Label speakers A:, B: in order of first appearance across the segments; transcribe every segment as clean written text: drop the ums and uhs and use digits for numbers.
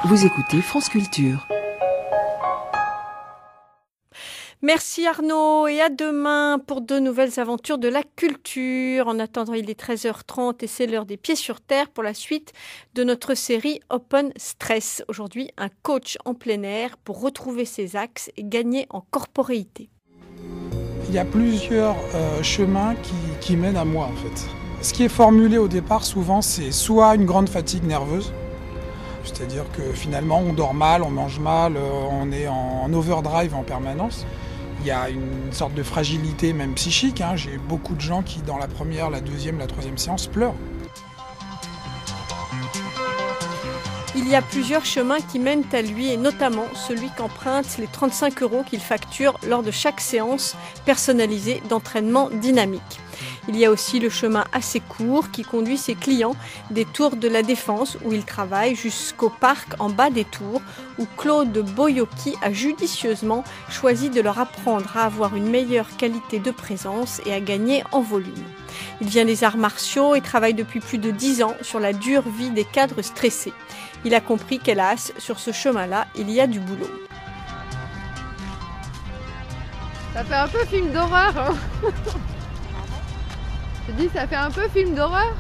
A: Vous écoutez France Culture.
B: Merci Arnaud et à demain pour de nouvelles aventures de la culture. En attendant, il est 13h30 et c'est l'heure des pieds sur terre pour la suite de notre série Open Stress. Aujourd'hui, un coach en plein air pour retrouver ses axes et gagner en corporéité.
C: Il y a plusieurs chemins qui mènent à moi en fait. Ce qui est formulé au départ souvent, c'est soit une grande fatigue nerveuse, c'est-à-dire que finalement on dort mal, on mange mal, on est en overdrive en permanence. Il y a une sorte de fragilité même psychique. J'ai beaucoup de gens qui dans la première, la deuxième, la troisième séance pleurent.
B: Il y a plusieurs chemins qui mènent à lui et notamment celui qu'empruntent les 35 € qu'il facture lors de chaque séance personnalisée d'entraînement dynamique. Il y a aussi le chemin assez court qui conduit ses clients des Tours de la Défense où il travaille jusqu'au parc en bas des Tours où Claude Boyocchi a judicieusement choisi de leur apprendre à avoir une meilleure qualité de présence et à gagner en volume. Il vient des arts martiaux et travaille depuis plus de 10 ans sur la dure vie des cadres stressés. Il a compris qu'hélas, sur ce chemin-là, il y a du boulot.
D: Ça fait un peu film d'horreur, hein. Je dis, ça fait un peu film d'horreur.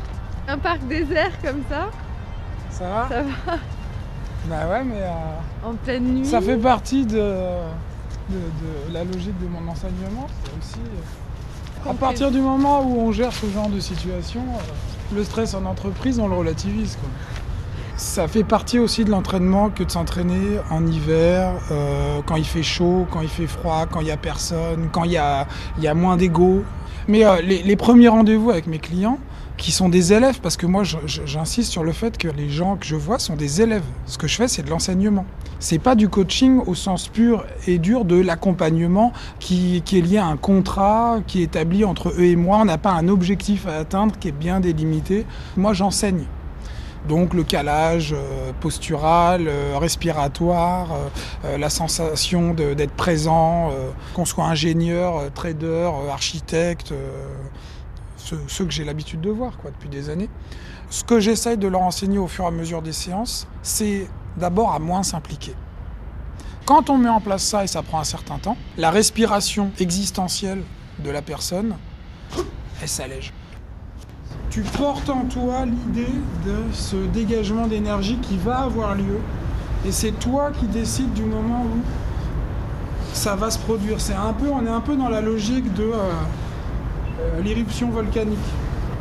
D: Un parc désert comme ça.
C: Ça va ?
D: Ça va.
C: Bah ouais, mais
D: en pleine nuit.
C: Ça fait partie de la logique de mon enseignement. C'est aussi, à partir du moment où on gère ce genre de situation, le stress en entreprise, on le relativise, quoi. Ça fait partie aussi de l'entraînement que de s'entraîner en hiver, quand il fait chaud, quand il fait froid, quand il n'y a personne, quand il y a moins d'ego. Mais les premiers rendez-vous avec mes clients, qui sont des élèves, parce que moi j'insiste sur le fait que les gens que je vois sont des élèves. Ce que je fais, c'est de l'enseignement. C'est pas du coaching au sens pur et dur de l'accompagnement qui est lié à un contrat qui est établi entre eux et moi. On n'a pas un objectif à atteindre qui est bien délimité. Moi, j'enseigne. Donc le calage postural, respiratoire, la sensation d'être présent, qu'on soit ingénieur, trader, architecte, ceux que j'ai l'habitude de voir depuis des années. Ce que j'essaye de leur enseigner au fur et à mesure des séances, c'est d'abord à moins s'impliquer. Quand on met en place ça, et ça prend un certain temps, la respiration existentielle de la personne, elle s'allège. Tu portes en toi l'idée de ce dégagement d'énergie qui va avoir lieu et c'est toi qui décides du moment où ça va se produire. On est un peu dans la logique de l'éruption volcanique.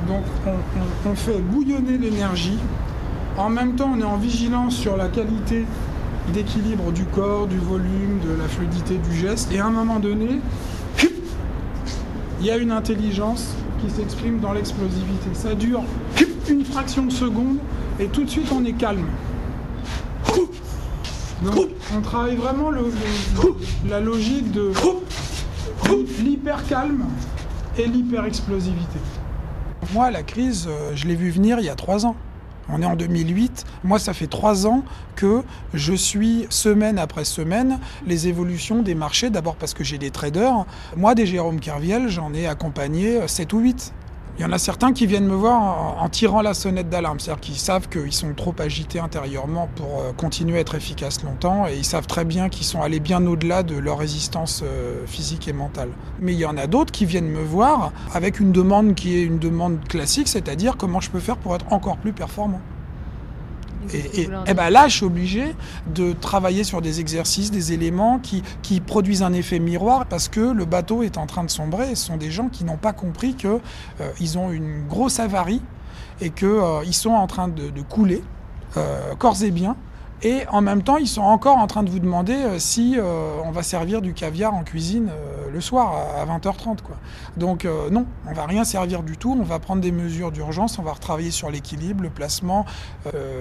C: Donc on fait bouillonner l'énergie. En même temps, on est en vigilance sur la qualité d'équilibre du corps, du volume, de la fluidité du geste. Et à un moment donné, il y a une intelligence qui s'exprime dans l'explosivité. Ça dure une fraction de seconde et tout de suite on est calme. Donc on travaille vraiment la logique de l'hyper calme et l'hyper explosivité. Moi la crise, je l'ai vue venir il y a 3 ans. On est en 2008. Moi, ça fait 3 ans que je suis semaine après semaine les évolutions des marchés. D'abord parce que j'ai des traders. Moi, des Jérôme Kerviel, j'en ai accompagné 7 ou 8. Il y en a certains qui viennent me voir en tirant la sonnette d'alarme. C'est-à-dire qu'ils savent qu'ils sont trop agités intérieurement pour continuer à être efficaces longtemps. Et ils savent très bien qu'ils sont allés bien au-delà de leur résistance physique et mentale. Mais il y en a d'autres qui viennent me voir avec une demande qui est une demande classique, c'est-à-dire comment je peux faire pour être encore plus performant. Et là, je suis obligé de travailler sur des exercices, des éléments qui produisent un effet miroir parce que le bateau est en train de sombrer et ce sont des gens qui n'ont pas compris qu'ils ont une grosse avarie et qu'ils sont en train de couler corps et biens. Et en même temps, ils sont encore en train de vous demander si on va servir du caviar en cuisine le soir à 20h30. Donc non, on ne va rien servir du tout. On va prendre des mesures d'urgence, on va retravailler sur l'équilibre, le placement,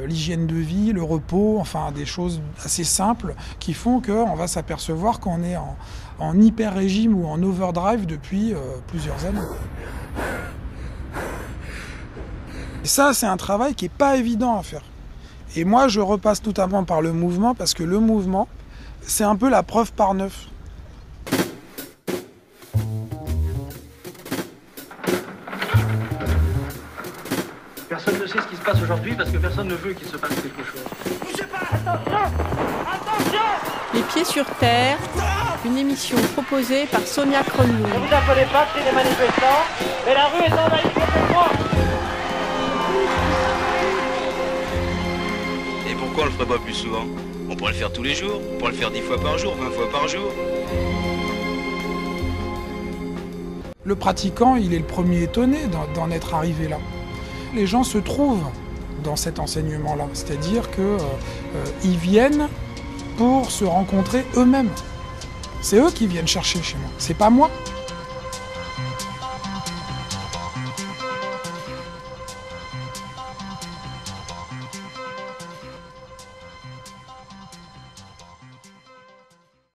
C: l'hygiène de vie, le repos, enfin des choses assez simples qui font qu'on va s'apercevoir qu'on est en hyper-régime ou en overdrive depuis plusieurs années. Et ça, c'est un travail qui n'est pas évident à faire. Et moi, je repasse notamment par le mouvement, parce que le mouvement, c'est un peu la preuve par 9.
E: Personne ne sait ce qui se passe aujourd'hui parce que personne ne veut qu'il se passe quelque chose. Bougez pas! Attention!
B: Les Pieds sur Terre, une émission proposée par Sonia Kronlund.
E: Ne vous affolez pas, c'est des manifestants, mais la rue est envahie complètement.
F: Et pourquoi on le ferait pas plus souvent? On pourrait le faire tous les jours, on pourrait le faire 10 fois par jour, 20 fois par jour.
C: Le pratiquant, il est le premier étonné d'en être arrivé là. Les gens se trouvent dans cet enseignement-là, c'est-à-dire qu'ils viennent pour se rencontrer eux-mêmes. C'est eux qui viennent chercher chez moi, c'est pas moi.